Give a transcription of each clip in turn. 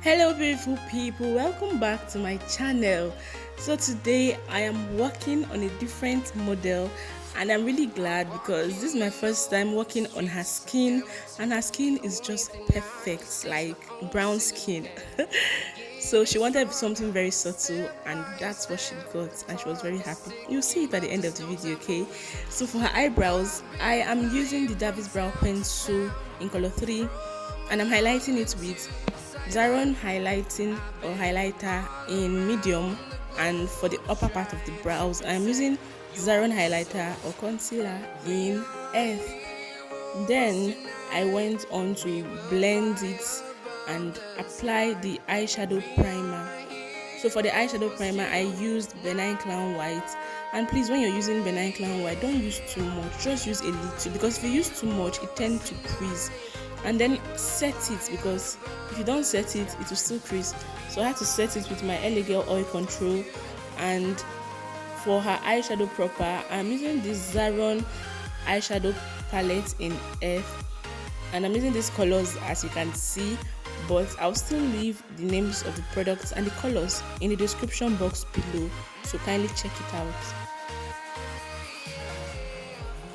Hello beautiful people, welcome back to my channel. So today I am working on a different model and I'm really glad because this is my first time working on her skin and her skin is just perfect, like brown skin. So she wanted something very subtle and that's what she got and she was very happy. You'll see it at the end of the video, okay? So for her eyebrows, I am using the Davis Brow Pencil in color 3 and I'm highlighting it with Zaron Highlighter in medium, and for the upper part of the brows I'm using Zaron Highlighter or concealer in Earth. Then I went on to blend it and apply the eyeshadow primer. So for the eyeshadow primer I used Benign Clown White, and please, when you're using Benign Clown White, don't use too much, just use a little, because if you use too much it tends to crease. And then set it, because if you don't set it, it will still crease. So I had to set it with my LA Girl Oil Control. And for her eyeshadow proper, I'm using this Zaron eyeshadow palette in Earth, and I'm using these colors as you can see, but I'll still leave the names of the products and the colors in the description box below, so kindly check it out.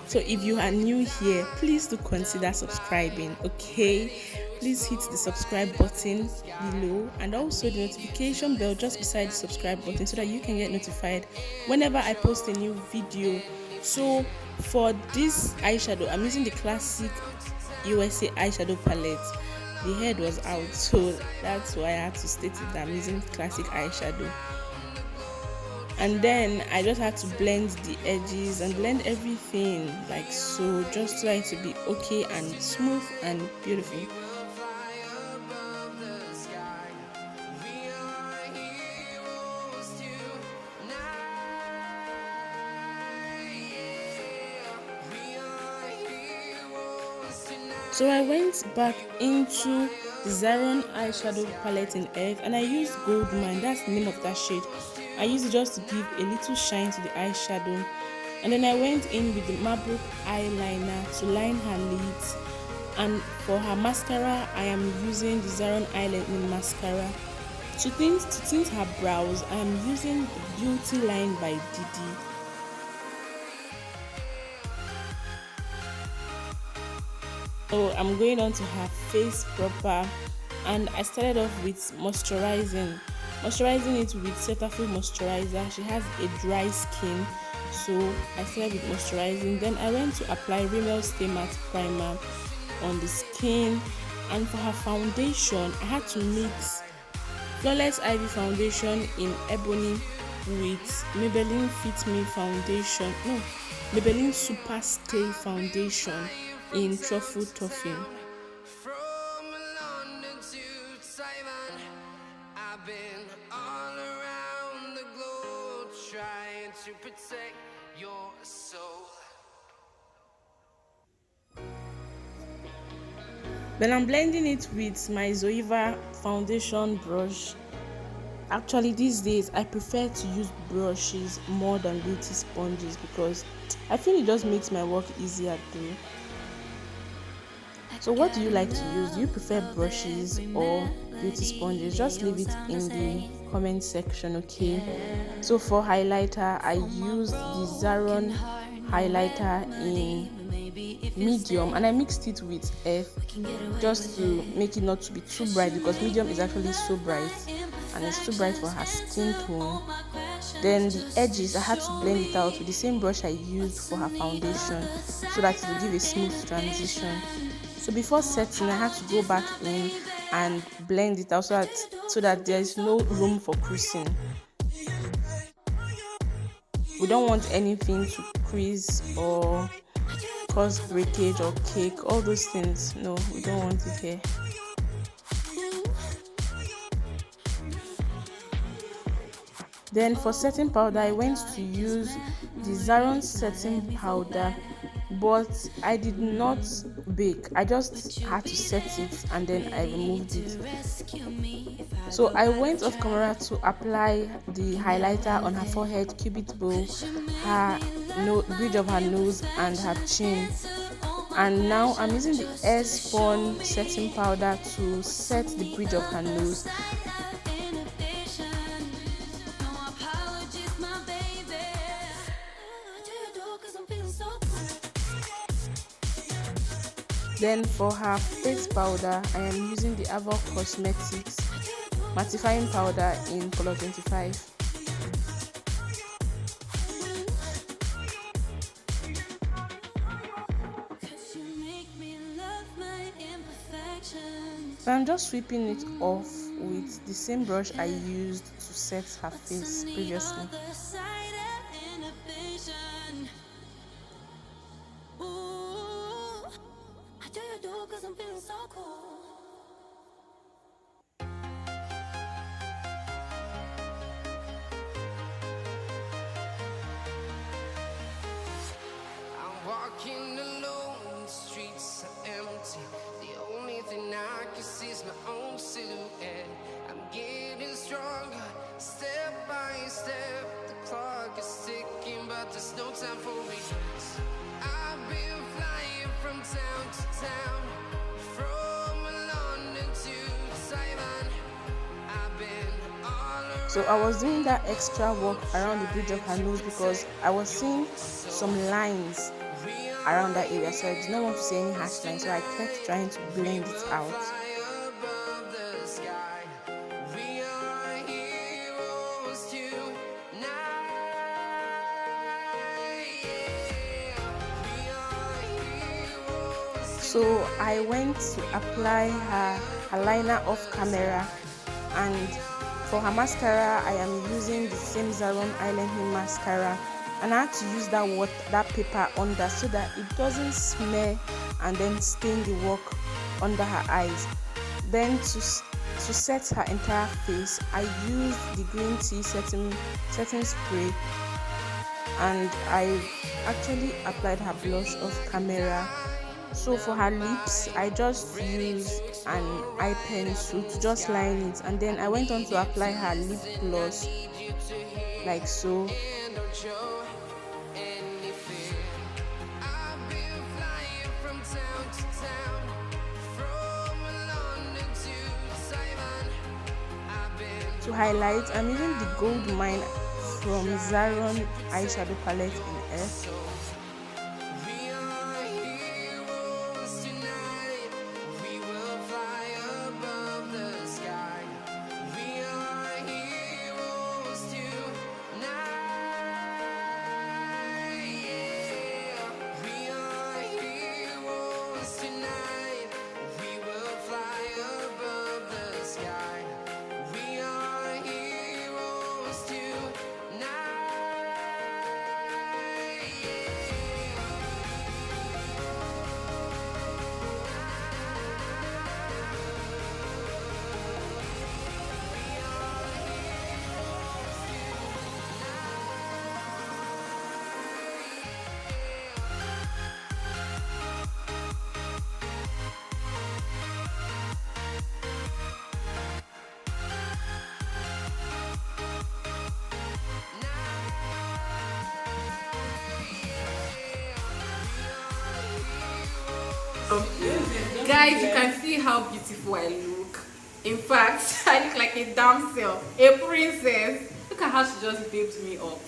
So if you are new here, please do consider subscribing, okay? Please hit the subscribe button below and also the notification bell just beside the subscribe button so that you can get notified whenever I post a new video. So for this eyeshadow, I'm using the classic USA eyeshadow palette. The head was out, so that's why I had to state it that I'm using classic eyeshadow. And then I just had to blend the edges and blend everything like so, just try to be okay and smooth and beautiful. So I went back into the Zaron eyeshadow palette in Earth and I used Gold Mine, that's the name of that shade. I used it just to give a little shine to the eyeshadow, and then I went in with the Mabrook eyeliner to line her lids. And for her mascara, I am using the Zaron Highlighter mascara. To tint her brows, I am using the Beauty Line by Didi. So I'm going on to her face proper, and I started off with moisturizing it with Cetaphil moisturizer. She has a dry skin, so I started with moisturizing. Then I went to apply Rimmel Stay Matte primer on the skin, and for her foundation I had to mix Flawless Ivy foundation in Ebony with Maybelline Maybelline Superstay foundation in Truffle Truffe. To protect your soul. Then I'm blending it with my Zoeva foundation brush. Actually, these days I prefer to use brushes more than beauty sponges because I feel it just makes my work easier too. So what do you like to use? Do you prefer brushes or beauty sponges? Just leave it in the comment section, okay? So for highlighter, I used the Zaron Highlighter in medium and I mixed it with Earth just to make it not to be too bright, because medium is actually so bright and it's too bright for her skin tone. Then the edges, I had to blend it out with the same brush I used for her foundation so that it will give a smooth transition. So before setting, I had to go back in and blend it out so that there is no room for creasing. We don't want anything to crease or cause breakage or cake, all those things. No, we don't want it here. Then for setting powder, I went to use the Zaron setting powder, but I did not bake. I just had to set it and then I removed it. So I went off camera to apply the highlighter on her forehead, cupid bow, her bridge of her nose and her chin. And now I'm using the Airspun setting powder to set the bridge of her nose. Then for her face powder, I am using the Avon Cosmetics mattifying powder in color 25. So I'm just sweeping it off with the same brush I used to set her face previously. Walking alone, the streets are empty. The only thing I can see is my own silhouette. I'm getting stronger, step by step. The clock is ticking, but there's no time for regrets. I've been flying from town to town, from London to Taiwan. I've been all around. So I was doing that extra work around the bridge of her nose because I was seeing some lines around that area, so I did not want to see any harsh lines, so I kept trying to blend it out. So I went to apply her liner off camera, and for her mascara I am using the same Zaron Highlighter mascara, and I had to use that paper under so that it doesn't smear and then stain the work under her eyes. Then to set her entire face, I used the green tea setting spray, and I actually applied her blush off camera. So for her lips, I just used an eye pencil to just line it, and then I went on to apply her lip gloss like so. To highlight, I'm using the Gold Mine from Zaron Eyeshadow Palette in F. Guys, you can see how beautiful I look. In fact, I look like a damsel, a princess. Look at how she just baked me up.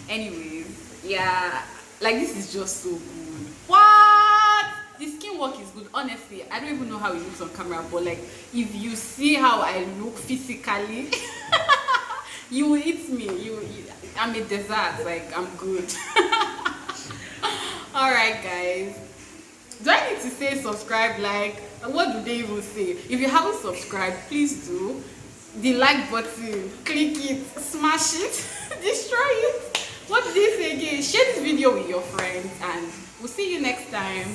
Anyways, yeah, like this is just so good. What? The skin work is good. Honestly, I don't even know how it looks on camera, but like if you see how I look physically, you will eat me. I'm a dessert. Like I'm good. All right, guys. Do I need to say subscribe, like, what do they even say? If you haven't subscribed, please do. The like button, click it, smash it, destroy it. What did they say again? Share this video with your friends, and we'll see you next time.